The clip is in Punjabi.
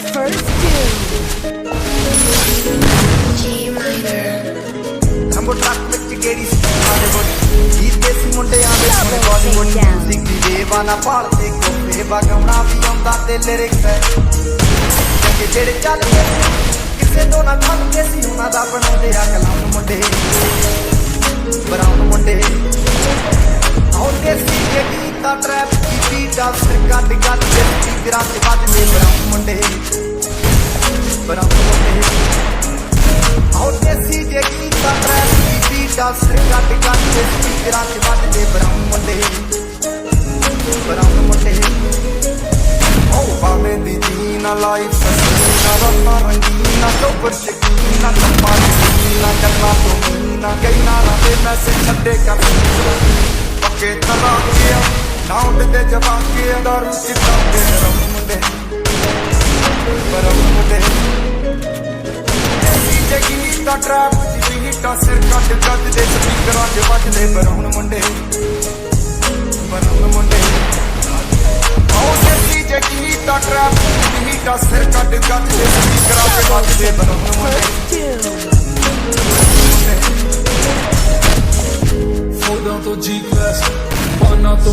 First tune. G minor. Rambo truck ਵਿੱਚ ਕਿਹੜੀ ਹਾਲੀਵੁੱਡ ਜੀਤੇ ਸੀ ਮੁੰਡਿਆਂ ਦੇ ਸੁਣੇ ਬਾਲੀਵੁੱਡ ਮਿਊਜ਼ਿਕ ਦੀ ਦੇਵਾਨਾ ਭਾਲਦੇ ਕੋਫੇ ਵਗਾਉਣਾ ਵੀ ਆਉਂਦਾ ਤੇ ਲਿਰਿਕਸ ਹੈ ਕਿ ਜਿਹੜੇ ਚੱਲਦੇ ਕਿਸੇ ਤੋਂ ਨਾ ਖੱਲਦੇ ਸੀ ਉਹਨਾਂ ਦਾ ਬਣਾਉਂਦੇ ਆ ਕਲਾਮ ਮੁੰਡੇ ਬਰਾਉਨ ਮੁੰਡੇ ਆਉਂਦੇ ਸੀ ਕਿ ਗੀਤਾ ਟਰੈਪ ਦੀ ਬੀਟ ਆ ਸਿਰ ਕੱਢ ਕੱਢ ਕੇ ਸਪੀਕਰਾਂ ਤੇ ਵੱਜਦੇ ਬਰਾਉਨ ਮੁੰਡੇ ਆਉਂਦੇ ਸੀ ਜੇ ਗੀਤਾ ਟਰੈਪ ਦੀ ਬੀਟ ਆ ਸਿਰ ਕੱਢ ਕੱਢ ਕੇ ਸਪੀਕਰਾਂ ਤੇ ਵੱਜਦੇ ਬਰਾਉਨ ਮੁੰਡੇ ਓ ਬਾਵੇਂ ਦੀ ਜੀਨਾ ਲਾਈਫ ਸਸੀਨਾ ਰੱਤਾਂ ਰੰਗੀਨਾ ਚੋਪਰ ਸ਼ਕੀਨਾ ਕੰਮਾਂ ਨਾ ਗੱਲਾਂ ਤੋਂ ਨਾ ਕਹਿਣਾ ਨਾ ਤੇ ਮੈਸੇਜ ਛੱਡੇ ਕਰ ਪੱਕੇ ਤਲਾ ਗਿਆ ਨਾਉਂਡ ਦੇ ਜਵਾਨ ਕੇ ਦਾਰੂ ਚਿੱਟਾਉਂਦੇ ਬਰਾਉਨ ਮੁੰਡੇ ਜੇ ਗੀਤਾ ਟਰੈਪ ਦੀ ਹੀਟਾਂ ਸਿਰ ਕੱਢ ਕੱਢ ਦੇ ਸਪੀਕਰਾਂ ਤੇ ਵੱਜਦੇ ਬਰਾਉਨ ਮੁੰਡੇ ਆਉਂਦੇ ਸੀ ਜੇ ਗੀਤਾ ਟਰੈਪ ਦੀ ਹੀਟਾਂ ਸਿਰ ਕੱਢ ਕੱਢ ਦੇ ਸਪੀਕਰਾਂ ਤੇ ਵੱਜਦੇ ਬਰਾਉਨ ਮੁੰਡੇ First tune. Foldão tô de classe, pana tô